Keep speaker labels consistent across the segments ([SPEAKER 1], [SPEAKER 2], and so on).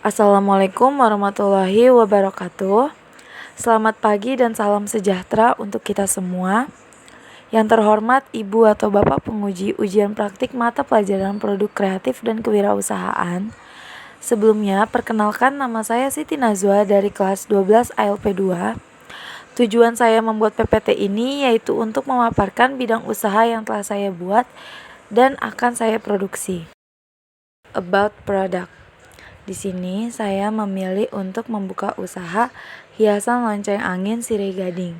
[SPEAKER 1] Assalamualaikum warahmatullahi wabarakatuh. Selamat pagi dan salam sejahtera untuk kita semua. Yang terhormat Ibu atau Bapak penguji ujian praktik mata pelajaran produk kreatif dan kewirausahaan. Sebelumnya, perkenalkan nama saya Siti Nazwa dari kelas 12 ALP 2. Tujuan saya membuat PPT ini yaitu untuk memaparkan bidang usaha yang telah saya buat dan akan saya produksi. About product. Di sini saya memilih untuk membuka usaha hiasan lonceng angin sirih gading.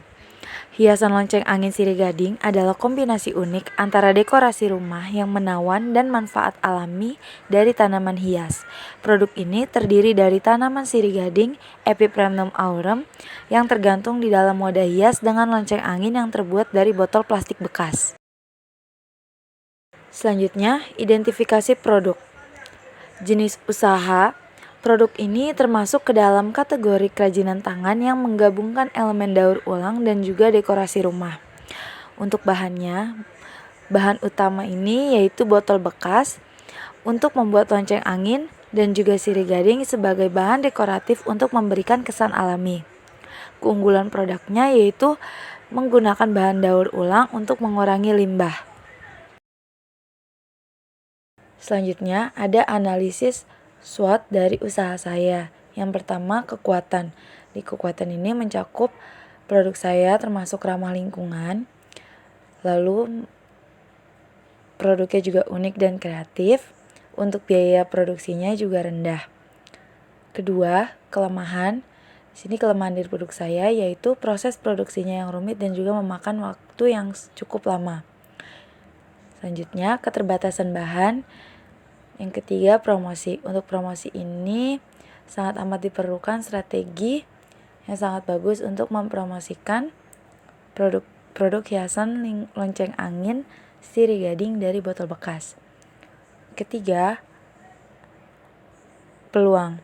[SPEAKER 1] Hiasan lonceng angin sirih gading adalah kombinasi unik antara dekorasi rumah yang menawan dan manfaat alami dari tanaman hias. Produk ini terdiri dari tanaman sirih gading Epipremnum aurum yang tergantung di dalam wadah hias dengan lonceng angin yang terbuat dari botol plastik bekas. Selanjutnya, identifikasi produk. Jenis usaha. Produk ini termasuk ke dalam kategori kerajinan tangan yang menggabungkan elemen daur ulang dan juga dekorasi rumah. Untuk bahan utama ini yaitu botol bekas untuk membuat lonceng angin dan juga sirih gading sebagai bahan dekoratif untuk memberikan kesan alami. Keunggulan produknya yaitu menggunakan bahan daur ulang untuk mengurangi limbah. Selanjutnya ada analisis SWOT dari usaha saya. Yang pertama, kekuatan. Di kekuatan ini mencakup produk saya termasuk ramah lingkungan. Lalu produknya juga unik dan kreatif. Untuk biaya produksinya juga rendah. Kedua, kelemahan. Di sini kelemahan dari produk saya yaitu proses produksinya yang rumit dan juga memakan waktu yang cukup lama. Selanjutnya, keterbatasan bahan. Yang ketiga, promosi. Untuk promosi ini sangat amat diperlukan strategi yang sangat bagus untuk mempromosikan produk hiasan lonceng angin sirih gading dari botol bekas. Ketiga, peluang.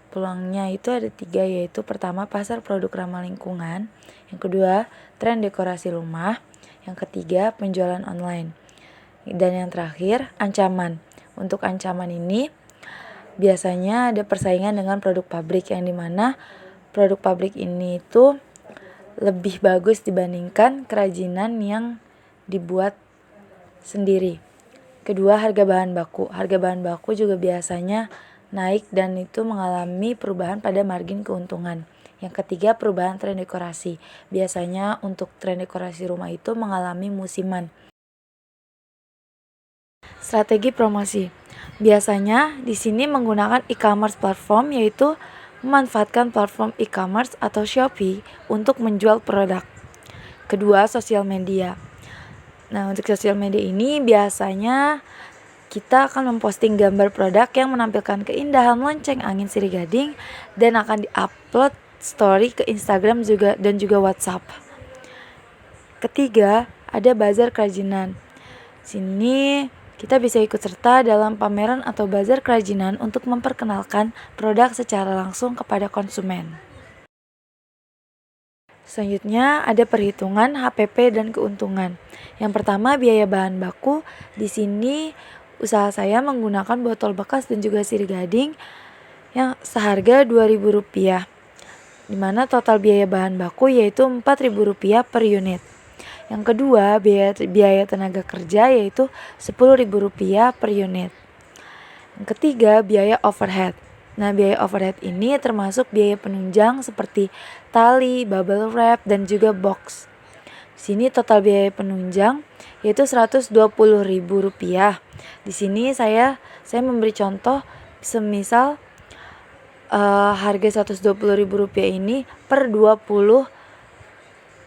[SPEAKER 1] Peluangnya itu ada 3, yaitu pertama, pasar produk ramah lingkungan. Yang kedua, tren dekorasi rumah. Yang ketiga, penjualan online. Dan yang terakhir, ancaman. Untuk ancaman ini biasanya ada persaingan dengan produk pabrik yang dimana produk pabrik ini itu lebih bagus dibandingkan kerajinan yang dibuat sendiri. Kedua, harga bahan baku. Harga bahan baku juga biasanya naik dan itu mengalami perubahan pada margin keuntungan. Yang ketiga, perubahan tren dekorasi. Biasanya untuk tren dekorasi rumah itu mengalami musiman. Strategi promosi. Biasanya di sini menggunakan e-commerce platform, yaitu memanfaatkan platform e-commerce atau Shopee untuk menjual produk. Kedua, sosial media. Nah, untuk sosial media ini biasanya kita akan memposting gambar produk yang menampilkan keindahan lonceng angin sirih gading dan akan di-upload story ke Instagram dan juga WhatsApp. Ketiga, ada bazar kerajinan. Sini kita bisa ikut serta dalam pameran atau bazar kerajinan untuk memperkenalkan produk secara langsung kepada konsumen. Selanjutnya ada perhitungan HPP dan keuntungan. Yang pertama, biaya bahan baku. Di sini usaha saya menggunakan botol bekas dan juga sirih gading yang seharga Rp2.000, di mana total biaya bahan baku yaitu Rp4.000 per unit. Yang kedua, biaya tenaga kerja yaitu Rp10.000 per unit. Yang ketiga, biaya overhead. Nah, biaya overhead ini termasuk biaya penunjang seperti tali, bubble wrap, dan juga box. Di sini total biaya penunjang yaitu Rp120.000. Di sini saya memberi contoh semisal harga Rp120.000 ini per 20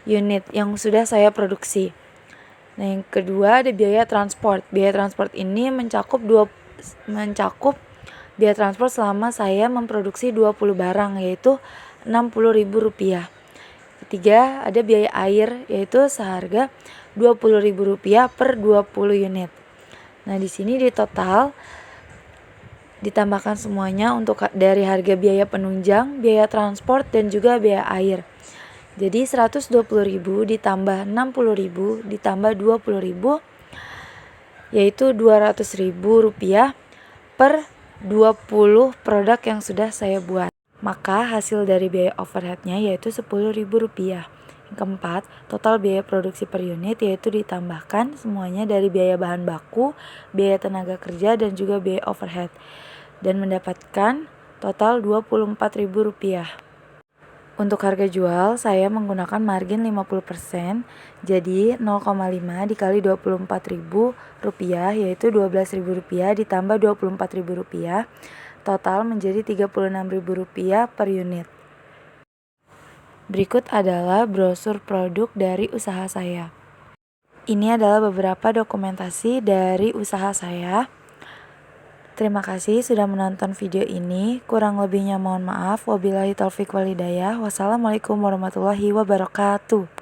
[SPEAKER 1] unit yang sudah saya produksi. Nah, yang kedua ada biaya transport. Biaya transport ini mencakup biaya transport selama saya memproduksi 20 barang yaitu Rp60.000. Ketiga, ada biaya air yaitu seharga Rp20.000 per 20 unit. Nah, di sini di total ditambahkan semuanya untuk dari harga biaya penunjang, biaya transport dan juga biaya air. Jadi Rp120.000 ditambah Rp60.000 ditambah Rp20.000 yaitu Rp200.000 per 20 produk yang sudah saya buat. Maka hasil dari biaya overheadnya yaitu Rp10.000. Yang keempat, total biaya produksi per unit yaitu ditambahkan semuanya dari biaya bahan baku, biaya tenaga kerja, dan juga biaya overhead. Dan mendapatkan total Rp24.000. Untuk harga jual, saya menggunakan margin 50%, jadi 0,5 dikali Rp24.000 yaitu Rp12.000 ditambah Rp24.000, total menjadi Rp36.000 per unit. Berikut adalah brosur produk dari usaha saya. Ini adalah beberapa dokumentasi dari usaha saya. Terima kasih sudah menonton video ini. Kurang lebihnya mohon maaf. Wabillahi taufik walhidayah. Wassalamualaikum warahmatullahi wabarakatuh.